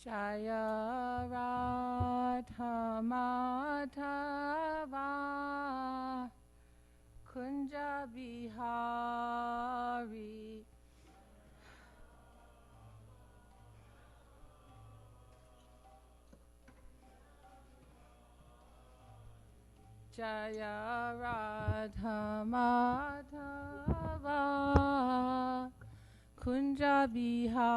Jaya Radha Madhava Kunja Bihari Jaya Radha Madhava Kunja Bihari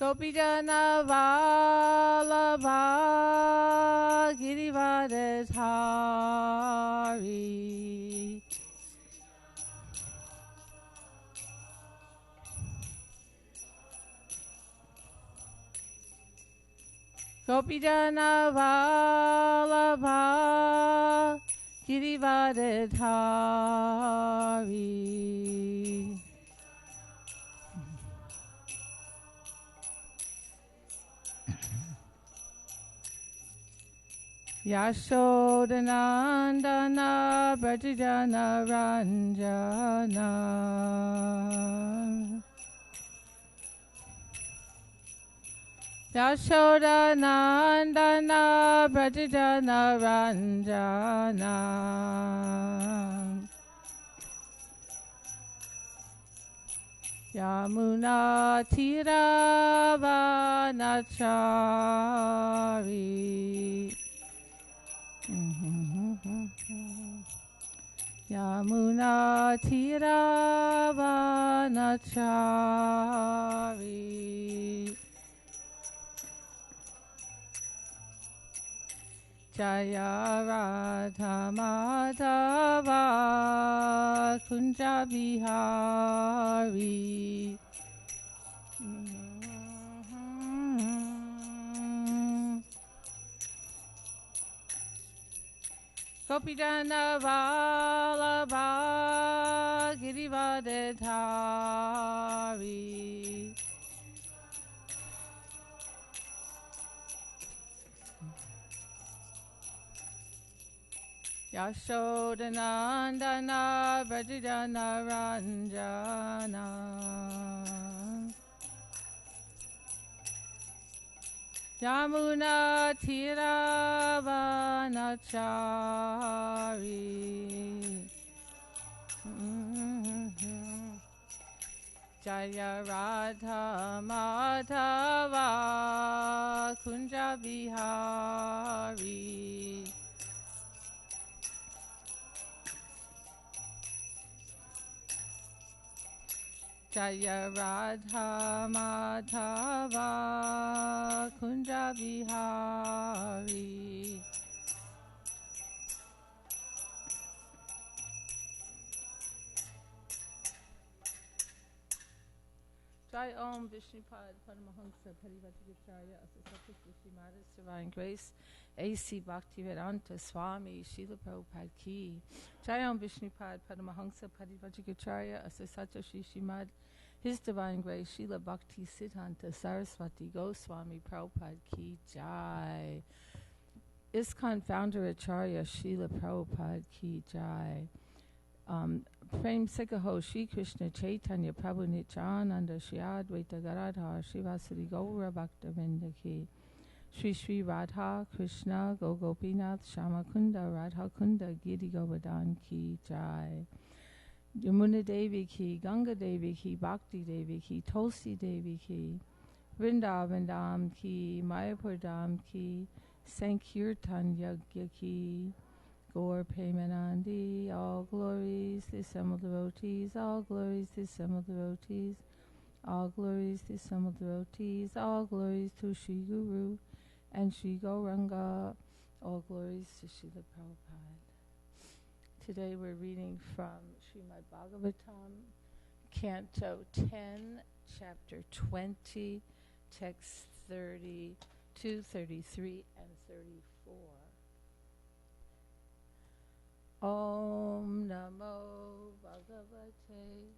Gopijana Vallabha Girivardhari Gopijana Vallabha Girivardhari Yashodanandana Brajajana Ranjana Yashodanandana Brajajana Ranjana Yamuna Tiravanachari Yamuna Tiravanachari Jaya Radha Madhava Kunja Bihari Gopijana Vallabha Girivardhari Yashodanandana Brajajana Ranjana Yamuna Tiravanachari Jaya Radha Madhava Kunja Bihari Jaya Radha Madhava Kunja Bihari Jai Om Vishnupad Paramahansa Parivajigacharya Asasati Krishimada's Divine Grace A.C. Bhaktivedanta Swami Srila Prabhupada Ki Jai Om Vishnupad Paramahansa Parivajigacharya Asasata Shri Srimad His Divine Grace Srila Bhakti Siddhanta Saraswati Goswami Prabhupada Ki Jai ISKCON Founder Acharya Srila Prabhupada Ki Jai Prem Sikaho Shri Krishna Chaitanya Prabhu Nityananda Shri Advaita Gadadhar Srivasadi Gaura Bhakta Vrinda Ki Shri Shri Radha Krishna Gopinath Shamakunda Radha Kunda Giri Govardhan Ki Jai Yamuna Devi Ki Ganga Devi Ki Bhakti Devi Ki Tulsi Devi Ki Vrindavan Dham Ki Mayapur Dham Ki Sankirtan Yagya Ki Gaur Premanandi, all glories to assembled devotees, all glories to assembled devotees, all glories to assembled devotees, all glories to Shri Guru and Shri Gauranga, all glories to Srila Prabhupada. Today we're reading from Srimad Bhagavatam, Canto 10, Chapter 20, Text 32, 33, and 34. Om Namo Bhagavate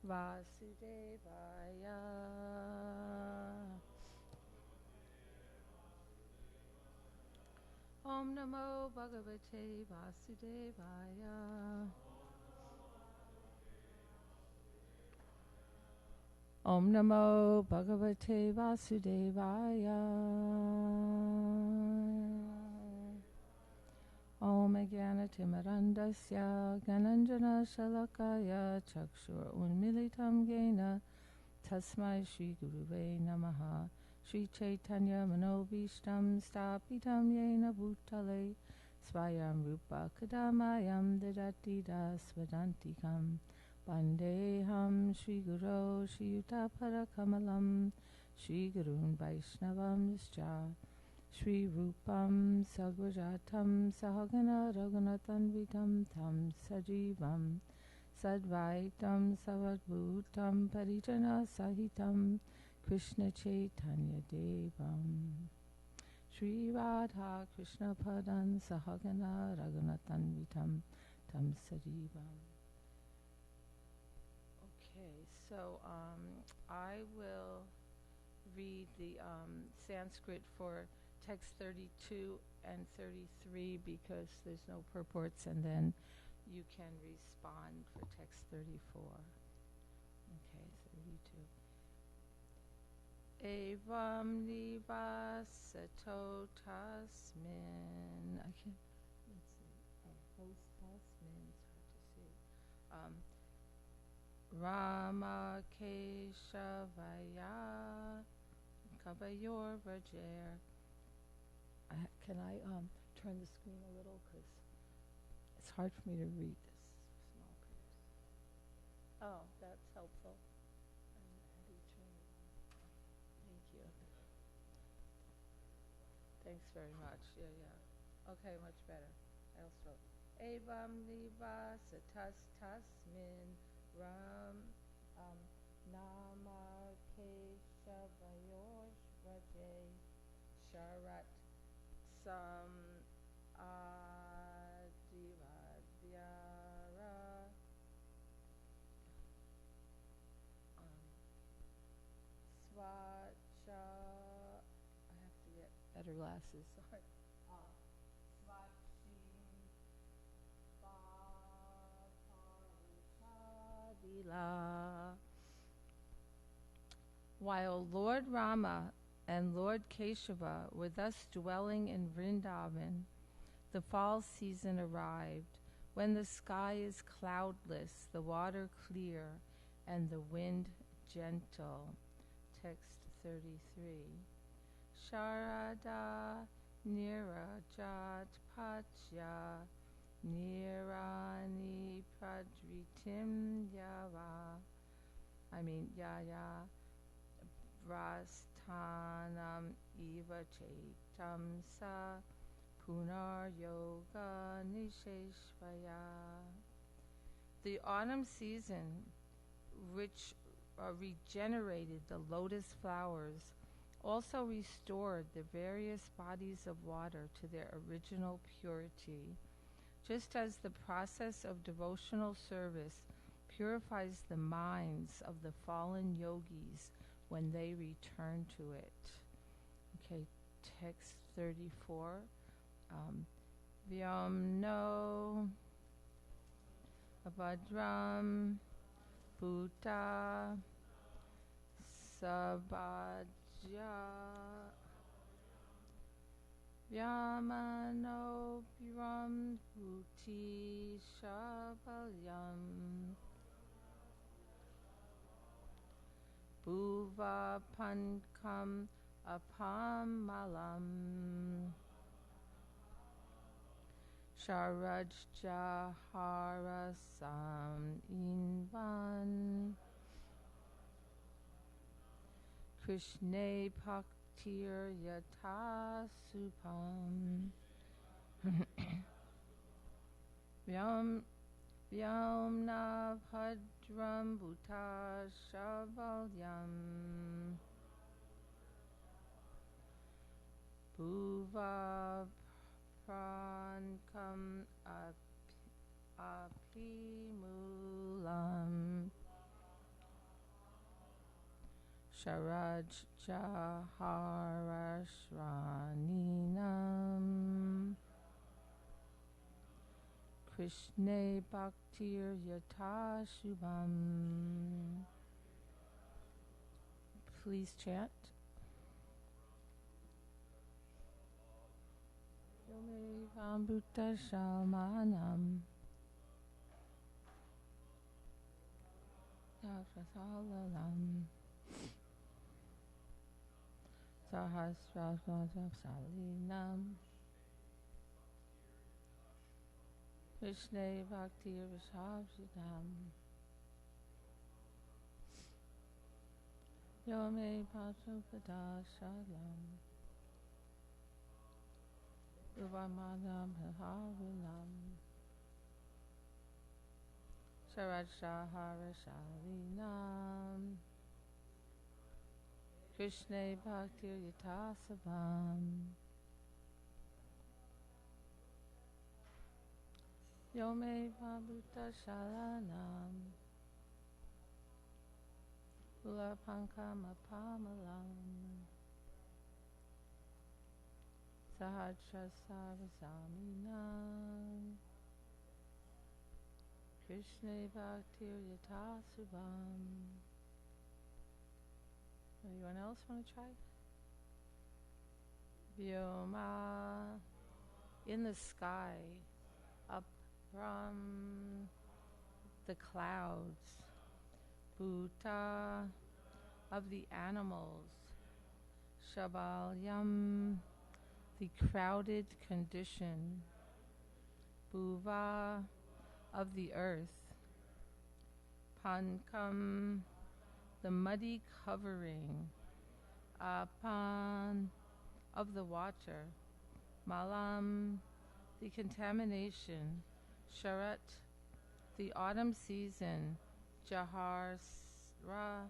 Vasudevaya. Om Om Namo Bhagavate Vasudevaya. Om Namo Bhagavate Vasudevaya. Om Jnanatimirandasya Gyananjana Shalakaya Chakshur Unmilitam Yena Tasmai Shri Guruve Namaha. Shri Chaitanya Manobhishtam Stapitam Yena Bhutale Svayam Rupa Kadamayam Didati Das Vedantikam Bandeham Shri Guru Shri Yuta Kamalam Shri Gurun Vaishnavam Nischa Shri Rupam Sagrajatam Sahagana Raghunatanvitam Tam Sajivam Sadvaitam Savadbhutam Parijana Sahitam Krishna Chaitanya Devam Shri Radha Krishna Padan Sahagana Raghunatanvitam Tam Sajivam. Okay, so I will read the Sanskrit for text 32 and 33 because there's no purports, and then you can respond for text 34. Okay, 32. Evam nivasato tasmin. I can't. Let's see. Host tasmin. It's hard to see. Rama Keshavaya Kabayor Rajer. Can I turn the screen a little, because it's hard for me to read this small prayers. Oh, that's helpful. How do you turn it on? Thank you. Thanks very much. Yeah. Okay, much better. I'll start. Evam nivasa tasmin ram nama keshavayor raje sharat sam adivadyara svacha. I have to get better glasses. Sorry. Svachim paparishadila. While Lord Rama and Lord Keshava were thus dwelling in Vrindavan, the fall season arrived, when the sky is cloudless, the water clear, and the wind gentle. Text 33. Sharada nirajat pachya nirani pradritim yava. Yaya Vrastanam Eva Chaitam Sa Punar Yoga Nisheshvaya. The autumn season, which regenerated the lotus flowers, also restored the various bodies of water to their original purity, just as the process of devotional service purifies the minds of the fallen yogis when they return to it. Okay, text 34. Vyamno Abhadram Bhuta Sabhajya Vyamano Bhuram Bhuti Shabalyam Bhuva Pankam Apamalam Sharajjaharasam Invan Krishne Bhaktir Yatasupam Vyamna Bhadram Bhuta Shavalyam Bhuva Prankam Apimulam Sharajjaharashraninam Krishna Bhaktir Yata Shubham. Please chant. Yome Vambuta Shalmanam Yafasalalam Sahasrasvajam Salinam Krishna Bhaktir Vishabhidam Yome Pachupada Shalam Uvamadam Havilam Sharashahara Shalinam Krishna Bhaktir Yatasabam Yome Pabhuta Shalanam Ulapankama Pamalam Sahajrasavasaminam Krishna Bhaktir Yatasubham. Anyone else want to try? Vyoma, in the sky, up from the clouds. Bhuta, of the animals. Shabalyam, the crowded condition. Bhuva, of the earth. Pankam, the muddy covering. Apan, of the water. Malam, the contamination. Sharat, the autumn season. Jaharsra,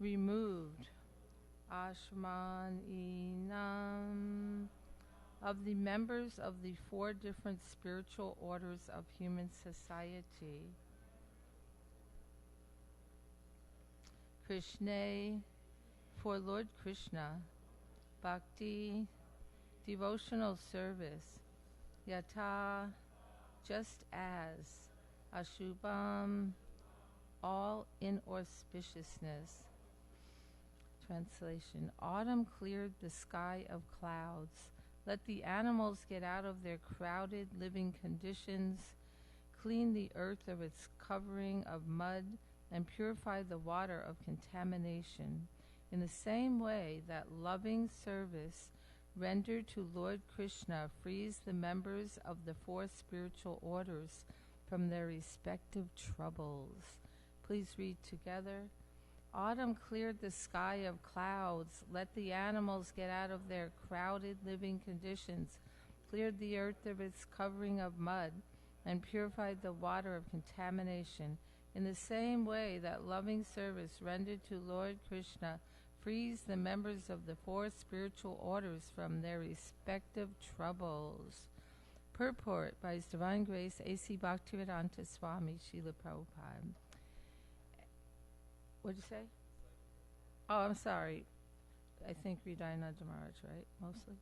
removed. Ashman inam, of the members of the 4 different spiritual orders of human society. Krishna, for Lord Krishna. Bhakti, devotional service. Yata, just as. Ashubham, all inauspiciousness. Translation. Autumn cleared the sky of clouds. Let the animals get out of their crowded living conditions, clean the earth of its covering of mud, and purify the water of contamination. In the same way that loving service rendered to Lord Krishna frees the members of the 4 spiritual orders from their respective troubles. Please read together. Autumn cleared the sky of clouds. Let the animals get out of their crowded living conditions, cleared the earth of its covering of mud, and purified the water of contamination. In the same way that loving service rendered to Lord Krishna frees the members of the 4 spiritual orders from their respective troubles. Purport by His Divine Grace A.C. Bhaktivedanta Swami Srila Prabhupada. What'd you say? Oh, I'm sorry. I think Hridayanath Maharaj, right? Mostly.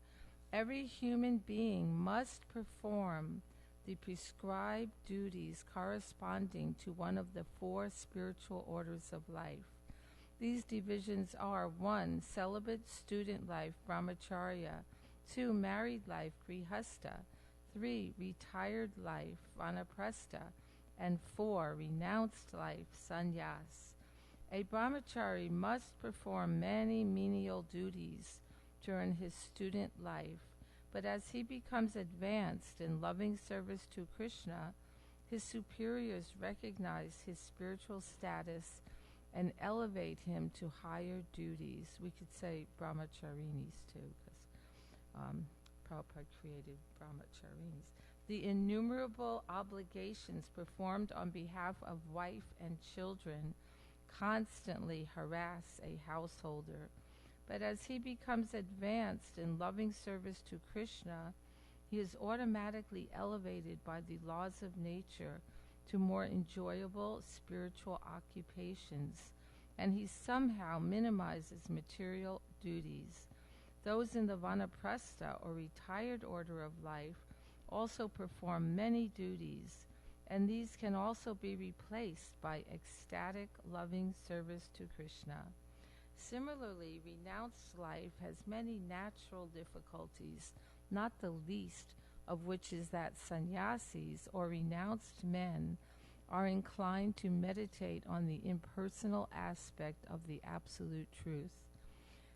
Every human being must perform the prescribed duties corresponding to one of the 4 spiritual orders of life. These divisions are 1. Celibate student life, brahmacharya. 2. Married life, grihastha. 3. Retired life, vanaprastha. And 4. Renounced life, sannyas. A brahmachari must perform many menial duties during his student life, but as he becomes advanced in loving service to Krishna, his superiors recognize his spiritual status and elevate him to higher duties. We could say brahmacharinis too, because Prabhupada created brahmacharinis. The innumerable obligations performed on behalf of wife and children constantly harass a householder. But as he becomes advanced in loving service to Krishna, he is automatically elevated by the laws of nature to more enjoyable spiritual occupations, and he somehow minimizes material duties. Those in the vanaprastha or retired order of life also perform many duties, and these can also be replaced by ecstatic, loving service to Krishna. Similarly, renounced life has many natural difficulties, not the least of which is that sannyasis or renounced men are inclined to meditate on the impersonal aspect of the absolute truth.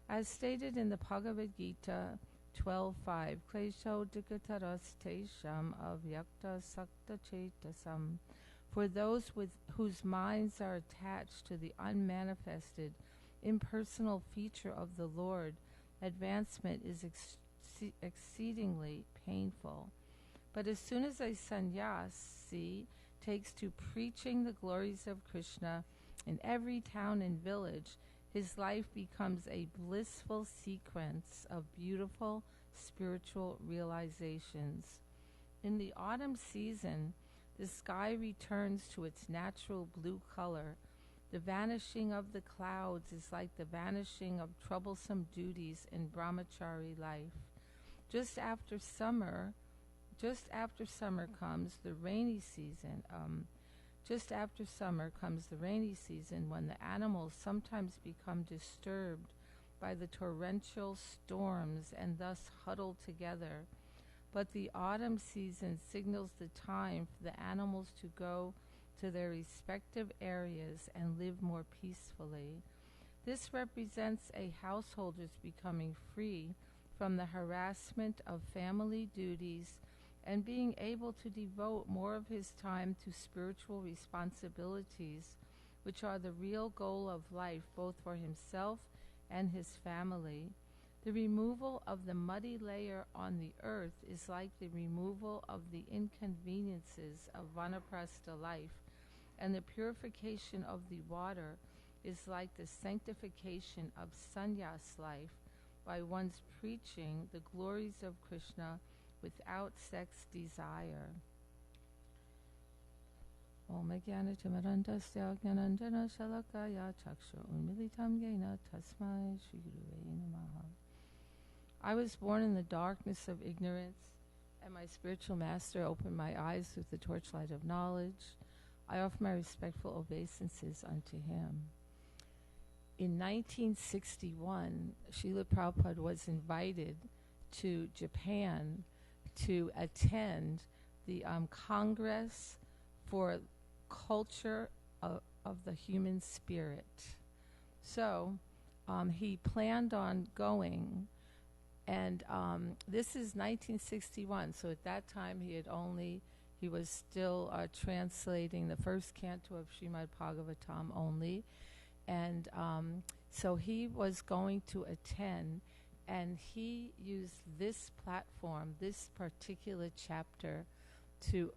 As stated in the Bhagavad Gita 12.5, Klesho dikataras avyakta sakta chetasam. For those whose minds are attached to the unmanifested, impersonal feature of the Lord, advancement is exceedingly painful. But as soon as a sannyasi takes to preaching the glories of Krishna in every town and village, his life becomes a blissful sequence of beautiful spiritual realizations. In the autumn season, the sky returns to its natural blue color. The vanishing of the clouds is like the vanishing of troublesome duties in brahmachari life. Just after summer comes the rainy season. Just after summer comes the rainy season, when the animals sometimes become disturbed by the torrential storms and thus huddle together. But the autumn season signals the time for the animals to go to their respective areas and live more peacefully. This represents a householder's becoming free from the harassment of family duties and being able to devote more of his time to spiritual responsibilities, which are the real goal of life, both for himself and his family. The removal of the muddy layer on the earth is like the removal of the inconveniences of vanaprastha life, and the purification of the water is like the sanctification of sannyas life by one's preaching the glories of Krishna without sex desire. Om Jnana Timirandasya Jnanandjana Shalakaya Chakshu Unmilitam Yena Tasmai Shri Gurave Namaha. I was born in the darkness of ignorance, and my spiritual master opened my eyes with the torchlight of knowledge. I offer my respectful obeisances unto him. In 1961, Srila Prabhupada was invited to Japan to attend the Congress for Culture of the Human Spirit. So he planned on going, and this is 1961, so at that time he was still translating the first canto of Srimad Bhagavatam only, and so he was going to attend, and he used this platform, this particular chapter,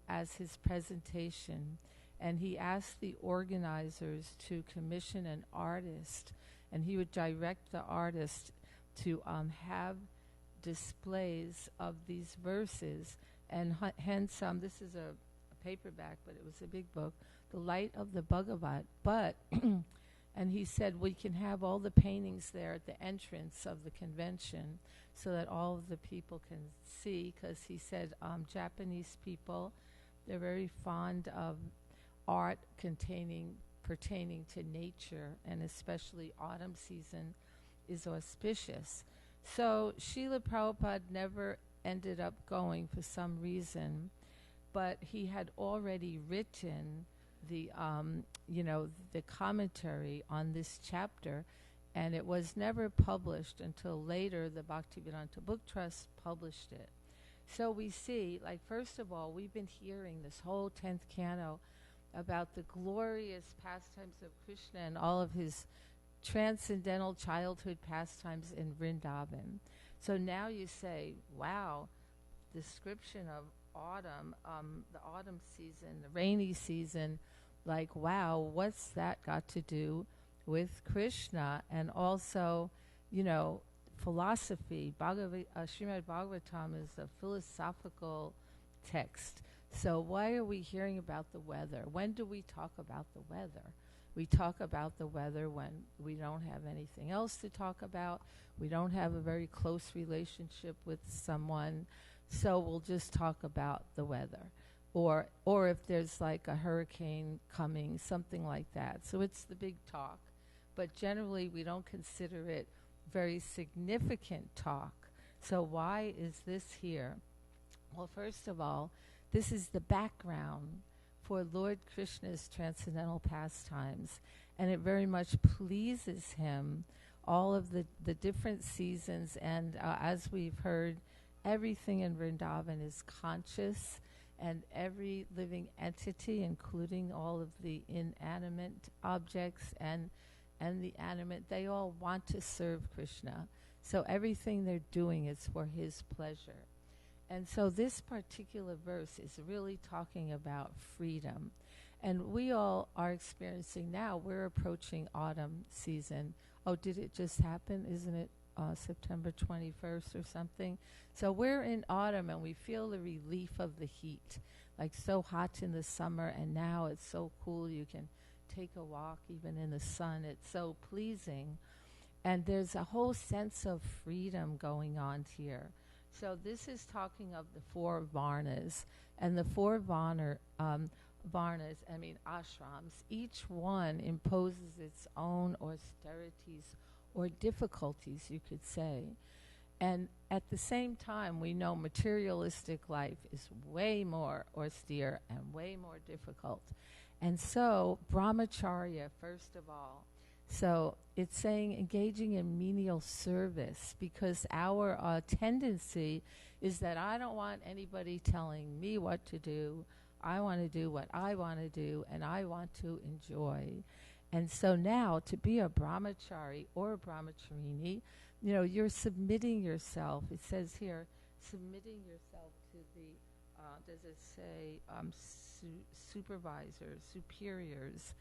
as his presentation, and he asked the organizers to commission an artist, and he would direct the artist to have displays of these verses, and hence this is a paperback, but it was a big book, The Light of the Bhagavat, but and he said we can have all the paintings there at the entrance of the convention so that all of the people can see, because he said Japanese people, they're very fond of art pertaining to nature, and especially autumn season is auspicious. So Srila Prabhupada never ended up going for some reason, but he had already written the commentary on this chapter, and it was never published until later. The Bhaktivedanta Book Trust published it. So we see, like, first of all, we've been hearing this whole 10th canto about the glorious pastimes of Krishna and all of his transcendental childhood pastimes in Vrindavan. So now you say, wow, description of autumn, the autumn season, the rainy season, like, wow, what's that got to do with Krishna? And also, philosophy. Srimad Bhagavatam is a philosophical text. So why are we hearing about the weather? When do we talk about the weather? We talk about the weather when we don't have anything else to talk about. We don't have a very close relationship with someone. So we'll just talk about the weather. Or if there's like a hurricane coming, something like that. So it's the big talk. But generally, we don't consider it very significant talk. So why is this here? Well, first of all, this is the background for Lord Krishna's transcendental pastimes, and it very much pleases him, all of the different seasons, and as we've heard, everything in Vrindavan is conscious, and every living entity, including all of the inanimate objects and the animate, they all want to serve Krishna. So everything they're doing is for his pleasure. And so this particular verse is really talking about freedom. And we all are experiencing now, we're approaching autumn season. Oh, did it just happen? Isn't it September 21st or something? So we're in autumn and we feel the relief of the heat. Like so hot in the summer, and now it's so cool you can take a walk even in the sun. It's so pleasing. And there's a whole sense of freedom going on here. So this is talking of the four varnas, and the four varnas, ashrams, each one imposes its own austerities or difficulties, you could say. And at the same time, we know materialistic life is way more austere and way more difficult. And so, brahmacharya, first of all. So it's saying engaging in menial service, because our tendency is that I don't want anybody telling me what to do. I want to do what I want to do, and I want to enjoy. And so now, to be a brahmachari or a brahmacharini, you're submitting yourself. It says here, submitting yourself to the, does it say, supervisors, superiors,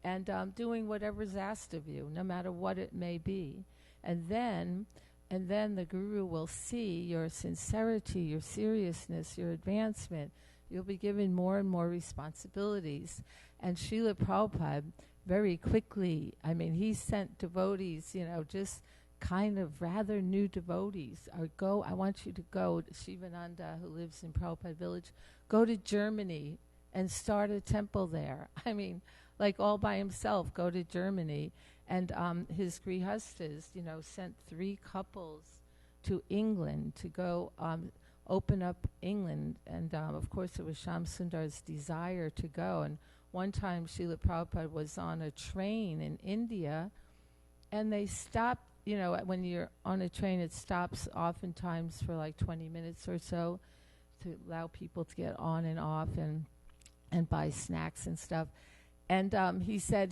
and doing whatever's asked of you, no matter what it may be. And then the guru will see your sincerity, your seriousness, your advancement. You'll be given more and more responsibilities. And Srila Prabhupada, very quickly, he sent devotees, just kind of rather new devotees, I want you to go, Shivananda, who lives in Prabhupada village, go to Germany and start a temple there. Like all by himself, go to Germany. And his grihastas, sent 3 couples to England to go open up England. And of course it was Shyam Sundar's desire to go. And one time Srila Prabhupada was on a train in India, and they stopped, when you're on a train, it stops oftentimes for like 20 minutes or so to allow people to get on and off and buy snacks and stuff. And he said,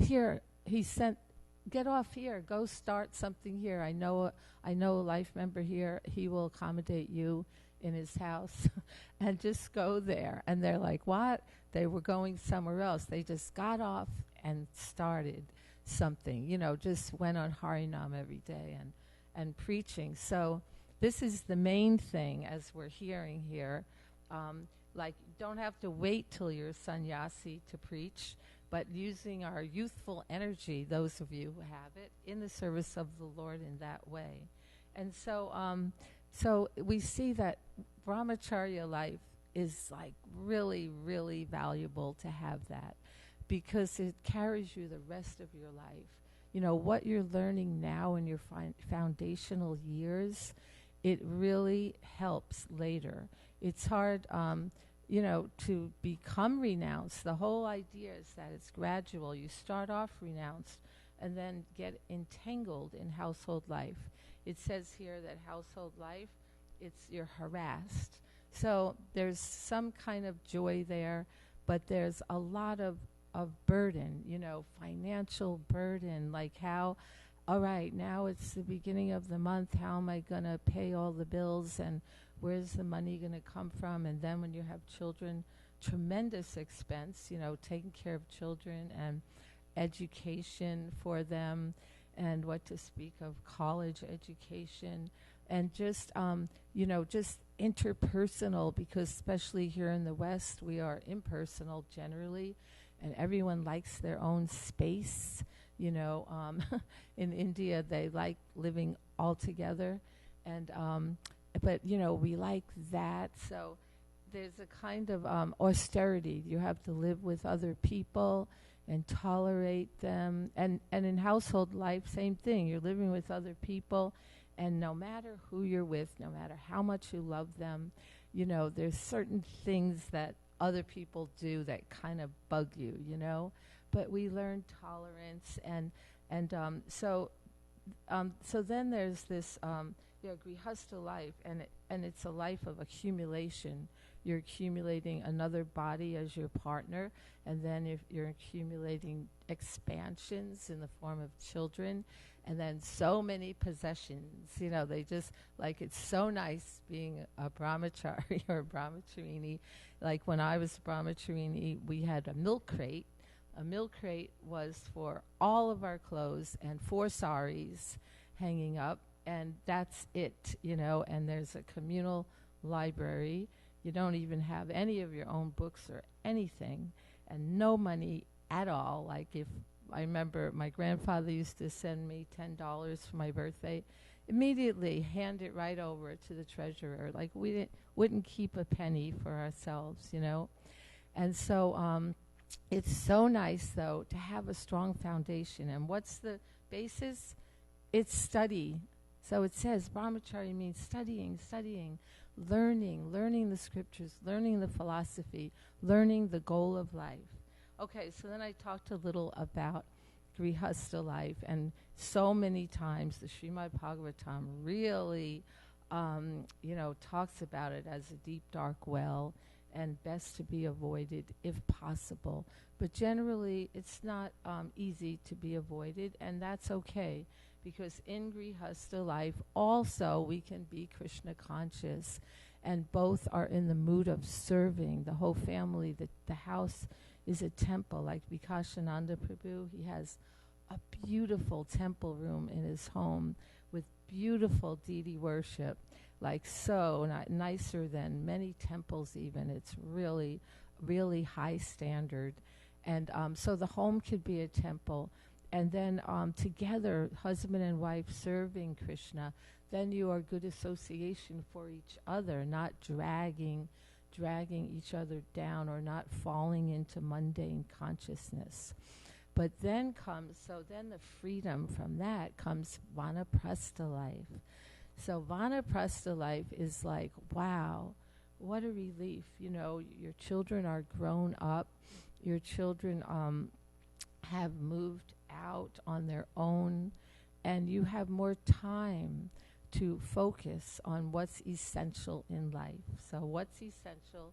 get off here, go start something here. I know a life member here. He will accommodate you in his house and just go there. And they're like, what? They were going somewhere else. They just got off and started something, just went on Harinam every day and preaching. So this is the main thing, as we're hearing here. Don't have to wait till you're sannyasi to preach, but using our youthful energy, those of you who have it, in the service of the Lord in that way. And so so we see that brahmacharya life is really, really valuable to have that, because it carries you the rest of your life. What you're learning now in your foundational years, it really helps later. It's hard to become renounced. The whole idea is that it's gradual. You start off renounced and then get entangled in household life. It says here that household life, you're harassed. So there's some kind of joy there, but there's a lot of burden, financial burden, like how, all right, now it's the beginning of the month, how am I going to pay all the bills, and where's the money going to come from? And then when you have children, tremendous expense, taking care of children and education for them, and what to speak of college education, and just, just interpersonal, because especially here in the West, we are impersonal generally, and everyone likes their own space. In India, they like living all together, and we like that. So there's a kind of austerity. You have to live with other people and tolerate them. And in household life, same thing. You're living with other people, and no matter who you're with, no matter how much you love them, there's certain things that other people do that kind of bug you. But we learn tolerance, so then there's this grihastha life, and it's a life of accumulation. You're accumulating another body as your partner, and then if you're accumulating expansions in the form of children, and then so many possessions. They just, like, it's so nice being a brahmachari or a brahmacharini. Like when I was a brahmacharini, we had a milk crate. A milk crate was for all of our clothes and 4 saris hanging up, and that's it, and there's a communal library. You don't even have any of your own books or anything, and no money at all. Like, if I remember my grandfather used to send me $10 for my birthday, immediately hand it right over to the treasurer. Like, we wouldn't keep a penny for ourselves, And so it's so nice, though, to have a strong foundation. And what's the basis? It's study. So it says brahmacharya means studying, learning the scriptures, learning the philosophy, learning the goal of life. Okay, so then I talked a little about grihastha life, and so many times the Srimad Bhagavatam really, talks about it as a deep, dark well, and best to be avoided if possible. But generally, it's not easy to be avoided, and that's okay, because in grihastha life also we can be Krishna conscious, and both are in the mood of serving the whole family. The house is a temple. Like Vikashananda Prabhu, he has a beautiful temple room in his home with beautiful deity worship, like so nicer than many temples even. It's really, really high standard. And so the home could be a temple. And then together, husband and wife serving Krishna, then you are good association for each other, not dragging each other down or not falling into mundane consciousness. But then the freedom from that comes vanaprastha life. So vanaprastha life is like, wow, what a relief. Your children are grown up. Your children have moved out on their own, and you have more time to focus on what's essential in life. So what's essential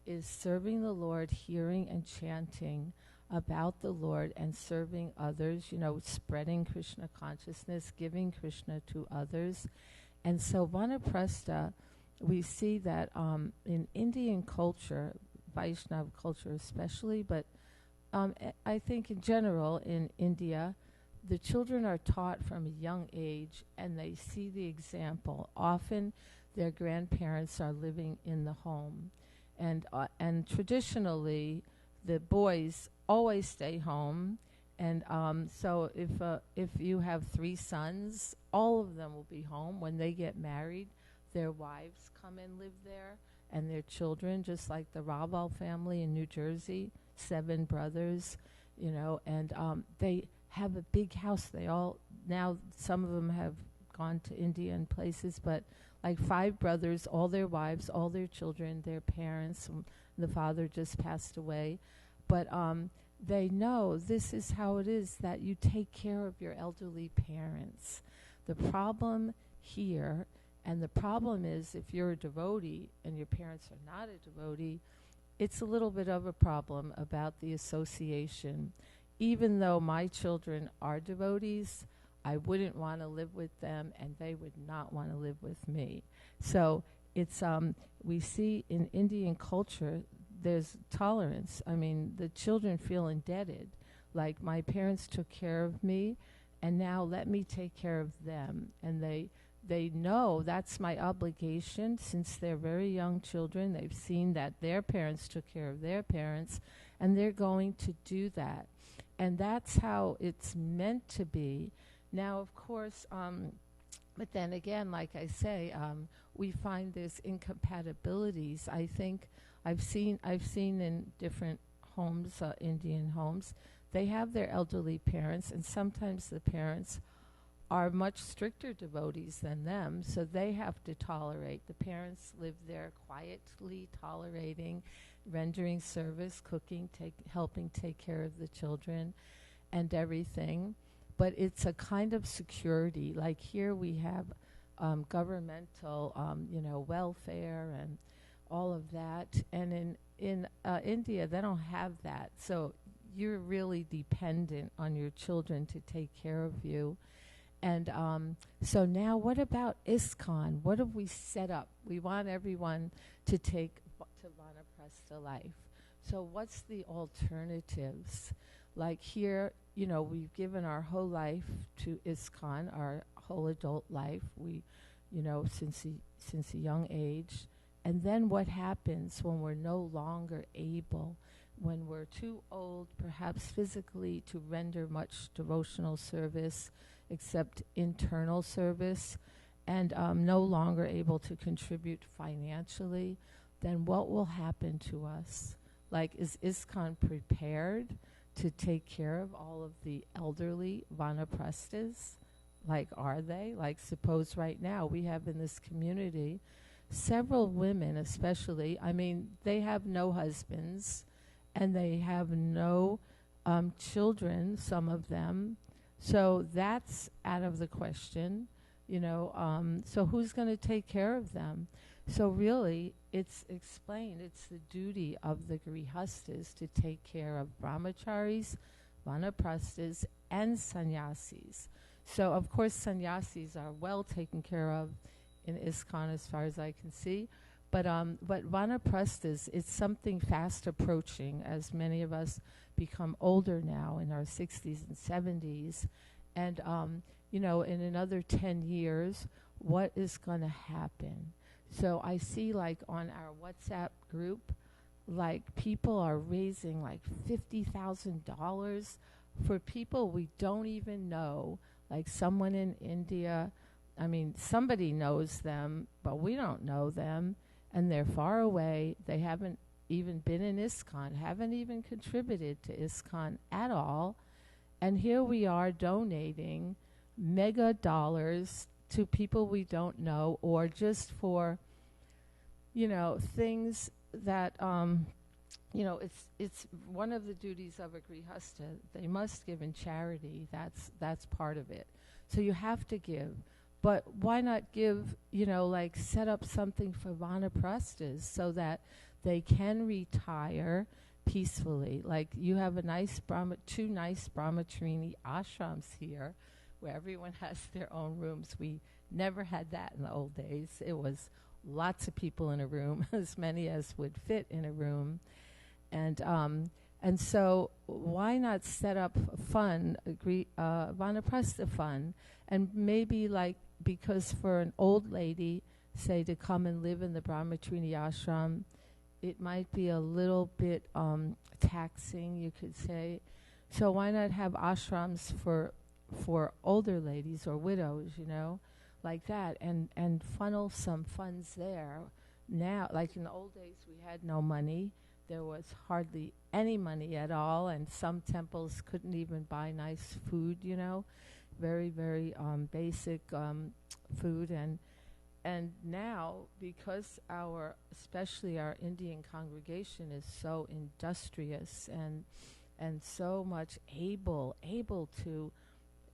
is serving the Lord, hearing and chanting about the Lord, and serving others, spreading Krishna consciousness, giving Krishna to others. And so vanaprastha, we see that in Indian culture, Vaishnava culture especially, but I think in general in India, the children are taught from a young age, and they see the example. Often their grandparents are living in the home. And traditionally, the boys always stay home. And so if you have 3 sons, all of them will be home. When they get married, their wives come and live there, and their children, just like the Raval family in New Jersey, 7 brothers, and they have a big house. They all, now some of them have gone to India and places, but like 5 brothers, all their wives, all their children, their parents, the father just passed away. But they know this is how it is, that you take care of your elderly parents. The problem here, and the problem is if you're a devotee and your parents are not a devotee, it's a little bit of a problem about the association. Even though my children are devotees, I wouldn't want to live with them, and they would not want to live with me. So it's we see in Indian culture there's tolerance. I mean, the children feel indebted. Like, my parents took care of me, and now let me take care of them. And they know that's my obligation. Since they're very young children, they've seen that their parents took care of their parents, and they're going to do that. And that's how it's meant to be. Now, of course, but then again, like I say, we find there's incompatibilities. I think I've seen in different homes, Indian homes, they have their elderly parents, and sometimes the parents are much stricter devotees than them, so they have to tolerate. The parents live there quietly, tolerating, rendering service, cooking, helping take care of the children and everything. But it's a kind of security. Like here we have governmental, welfare and all of that. And in India, they don't have that. So you're really dependent on your children to take care of you. And so now what about ISKCON? What have we set up? We want everyone to take to Vanaprastha life. So what's the alternatives? Like here, we've given our whole life to ISKCON, our whole adult life. We, since a young age. And then what happens when we're no longer able, when we're too old, perhaps physically, to render much devotional service, except internal service, and no longer able to contribute financially, then what will happen to us? Like, is ISKCON prepared to take care of all of the elderly Vanaprasthas? Like, are they? Like, suppose right now we have in this community several women especially, they have no husbands and they have no children, some of them. So that's out of the question, so who's going to take care of them? So really, it's explained, it's the duty of the grihastas to take care of brahmacharis, vanaprasthas, and sannyasis. So of course sannyasis are well taken care of in ISKCON as far as I can see. But vanaprasthas, it's something fast approaching as many of us become older now in our 60s and 70s. And, in another 10 years, what is going to happen? So I see like on our WhatsApp group, like people are raising like $50,000 for people we don't even know, like someone in India. Somebody knows them, but we don't know them, and they're far away. They haven't even been in ISKCON, haven't even contributed to ISKCON at all. And here we are donating mega dollars to people we don't know, or just for, things that, it's one of the duties of a grihasta. They must give in charity. That's part of it. So you have to give. But why not give, set up something for vanaprasthas so that they can retire peacefully? Like you have two nice brahmacharini ashrams here where everyone has their own rooms. We never had that in the old days. It was lots of people in a room, as many as would fit in a room. And so why not set up a fund, vanaprastha fund, and maybe because for an old lady, say, to come and live in the brahmacharini ashram, it might be a little bit taxing, you could say. So why not have ashrams for older ladies or widows, like that, and funnel some funds there. Now, like in the old days, we had no money. There was hardly any money at all, and some temples couldn't even buy nice food, very, very basic food. And now, because especially our Indian congregation is so industrious and so much able to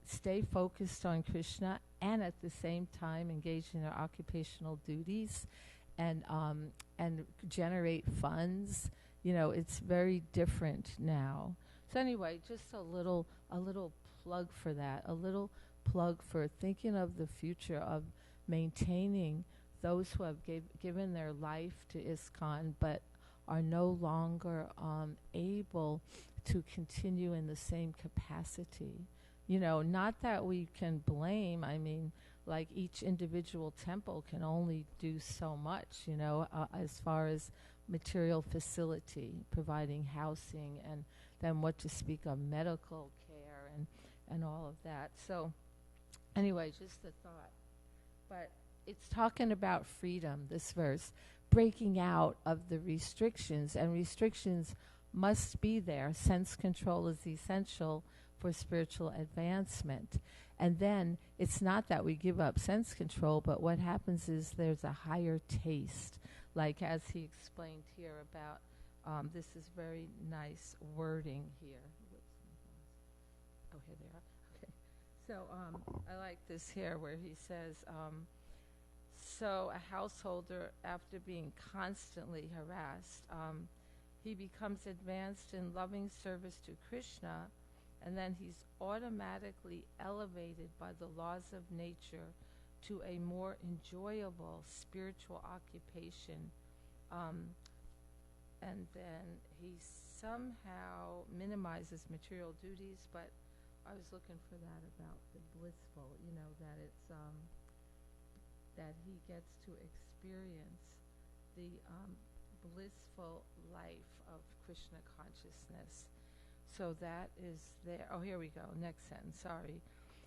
stay focused on Krishna and at the same time engage in their occupational duties and generate funds, it's very different now. So anyway, just a little plug for that, a little plug for thinking of the future of maintaining those who have given their life to ISKCON but are no longer able to continue in the same capacity. Not that we can blame. Like each individual temple can only do so much, as far as material facility, providing housing, and then what to speak of medical care and all of that. So anyway, just a thought. But it's talking about freedom, this verse, breaking out of the restrictions, and restrictions must be there. Sense control is essential for spiritual advancement. And then it's not that we give up sense control, but what happens is there's a higher taste. Like as he explained here about, this is very nice wording here. Oh, here they are. Okay. So I like this here where he says, so a householder, after being constantly harassed, he becomes advanced in loving service to Krishna, and then he's automatically elevated by the laws of nature to a more enjoyable spiritual occupation. And then he somehow minimizes material duties, but I was looking for that about the blissful, that it's that he gets to experience the blissful life of Krishna consciousness. So that is there. Oh, here we go. Next sentence. Sorry.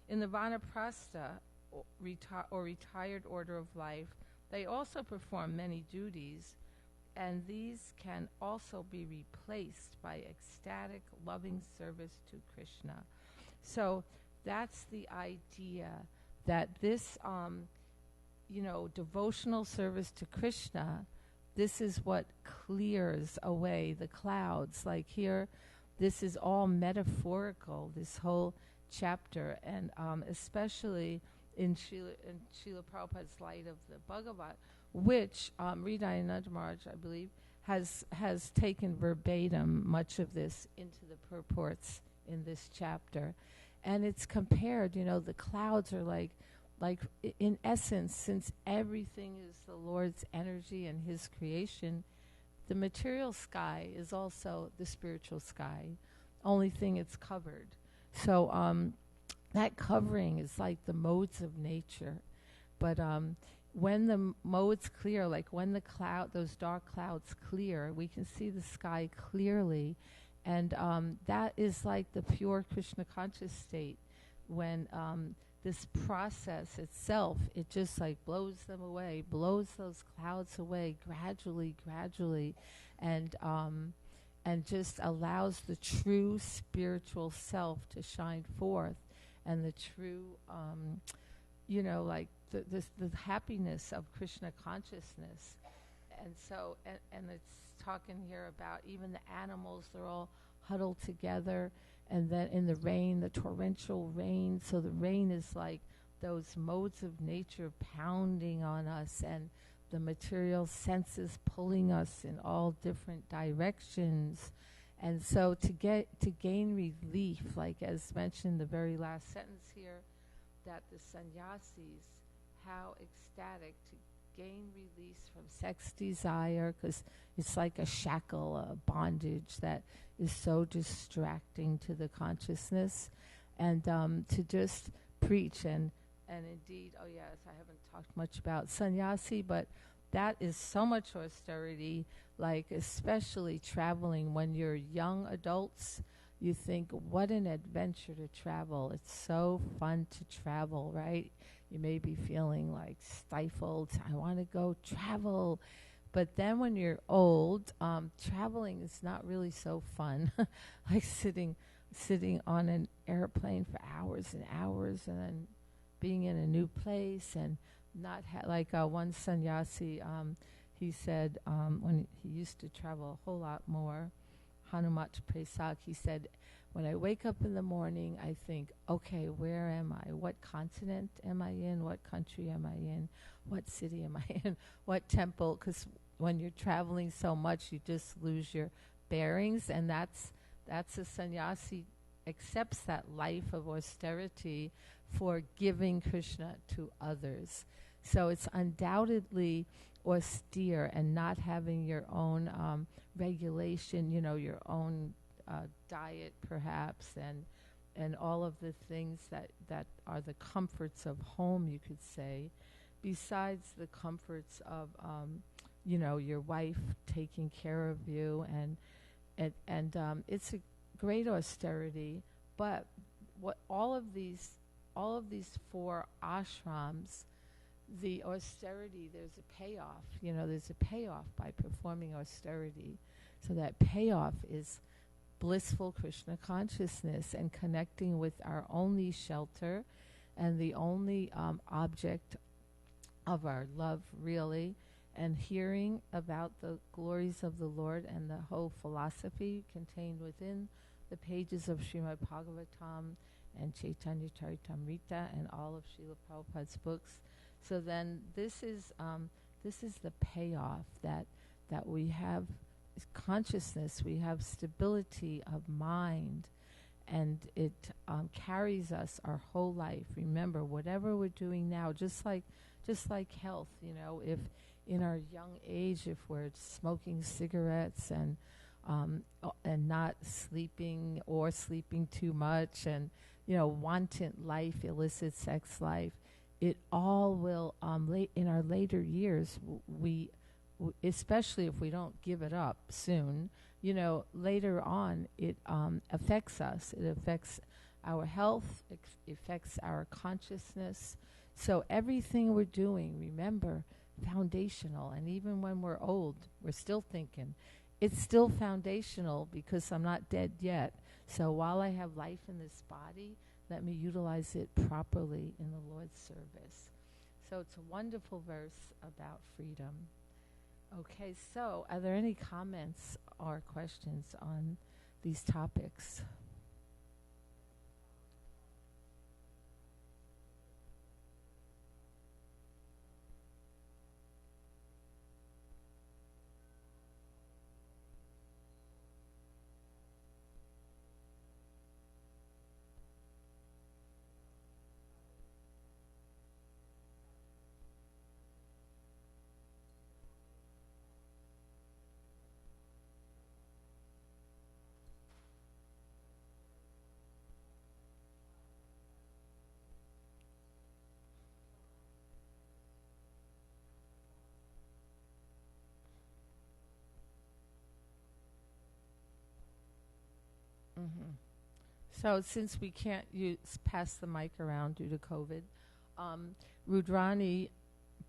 In the Vanaprastha, or retired order of life, they also perform many duties, and these can also be replaced by ecstatic, loving service to Krishna. So that's the idea that this, devotional service to Krishna, this is what clears away the clouds. Like here, this is all metaphorical, this whole chapter, and especially in Srila Prabhupada's Light of the Bhagavat, which Hridayananda Maharaj, I believe, has taken verbatim much of this into the purports in this chapter. And it's compared, the clouds are like in essence, since everything is the Lord's energy and His creation, the material sky is also the spiritual sky, only thing it's covered. So that covering is like the modes of nature. But when the modes clear, like when those dark clouds clear, we can see the sky clearly. And that is like the pure Krishna conscious state. When this process itself, it just like blows them away, blows those clouds away gradually, and just allows the true spiritual self to shine forth, and the true, like the happiness of Krishna consciousness. And so, and it's talking here about even the animals, they're all huddled together. And then in the rain, the torrential rain, so the rain is like those modes of nature pounding on us, and the material senses pulling us in all different directions. And so to gain relief, like as mentioned in the very last sentence here, that the sannyasis, how ecstatic to gain release from sex desire, because it's like a shackle, a bondage that is so distracting to the consciousness, and to just preach and indeed, oh yes, I haven't talked much about sannyasi, but that is so much austerity, like especially traveling when you're young adults. You think, what an adventure to travel. It's so fun to travel, right? You may be feeling like stifled. I want to go travel. But then when you're old, traveling is not really so fun. Like sitting on an airplane for hours and hours, and then being in a new place, and not like one sannyasi, he said when he used to travel a whole lot more, Hanumat Presak, he said, when I wake up in the morning, I think, okay, where am I? What continent am I in? What country am I in? What city am I in? What temple? Because when you're traveling so much, you just lose your bearings, and that's a sannyasi accepts that life of austerity for giving Krishna to others. So it's undoubtedly austere, and not having your own regulation, your own diet perhaps, and all of the things that are the comforts of home, you could say, besides the comforts of your wife taking care of you, and it's a great austerity. But what all of these four ashrams, the austerity, there's a payoff. There's a payoff by performing austerity. So that payoff is blissful Krishna consciousness and connecting with our only shelter and the only object of our love, really, and hearing about the glories of the Lord and the whole philosophy contained within the pages of Srimad Bhagavatam and Chaitanya Charitamrita and all of Srila Prabhupada's books. So then this is the payoff that we have consciousness, we have stability of mind, and it carries us our whole life. Remember, whatever we're doing now, just like health, if in our young age, if we're smoking cigarettes and not sleeping or sleeping too much and wanton life, illicit sex life, it all will in our later years, we especially if we don't give it up soon, later on it affects us. It affects our health, it affects our consciousness. So everything we're doing, remember, foundational. And even when we're old, we're still thinking, it's still foundational because I'm not dead yet. So while I have life in this body, let me utilize it properly in the Lord's service. So it's a wonderful verse about freedom. Okay, so are there any comments or questions on these topics? Mm-hmm. So since we can't pass the mic around due to COVID, Rudrani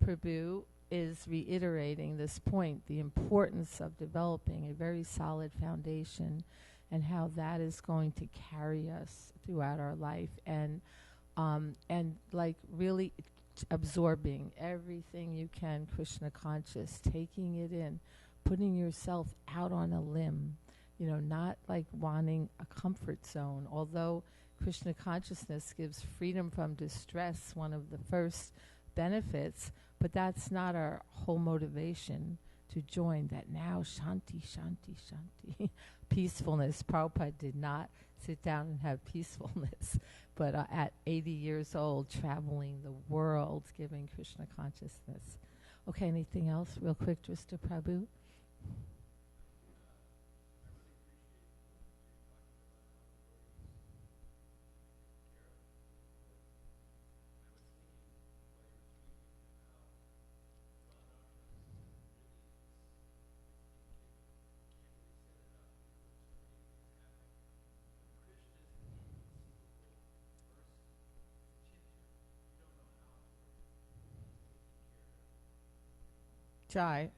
Prabhu is reiterating this point, the importance of developing a very solid foundation and how that is going to carry us throughout our life and like really absorbing everything you can, Krishna conscious, taking it in, putting yourself out on a limb, not like wanting a comfort zone. Although Krishna consciousness gives freedom from distress, one of the first benefits, but that's not our whole motivation to join that now. Shanti, shanti, shanti. Peacefulness. Prabhupada did not sit down and have peacefulness, but at 80 years old, traveling the world, giving Krishna consciousness. Okay, anything else real quick, Drista Prabhu? Jai.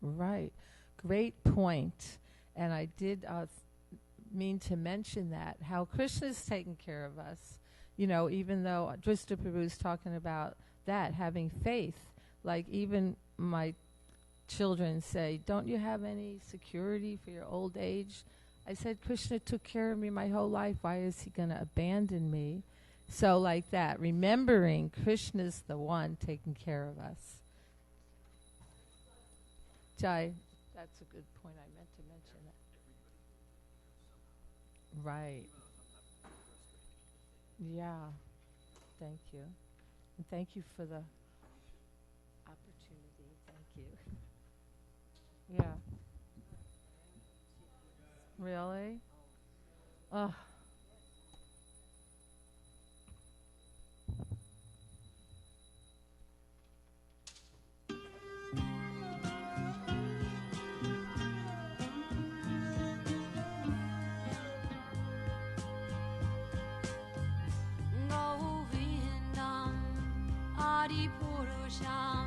Right. Great point. And I did mean to mention that, how Krishna's taking care of us. Even though Drista Prabhu is talking about that, having faith. Like even my children say, don't you have any security for your old age? I said, Krishna took care of me my whole life. Why is he going to abandon me? So like that, remembering Krishna's the one taking care of us. Jai, that's a good point. I meant to mention that. Right. Yeah. Thank you. And thank you for the opportunity. Thank you. Yeah. Really? Ugh. Govindam Adipurusha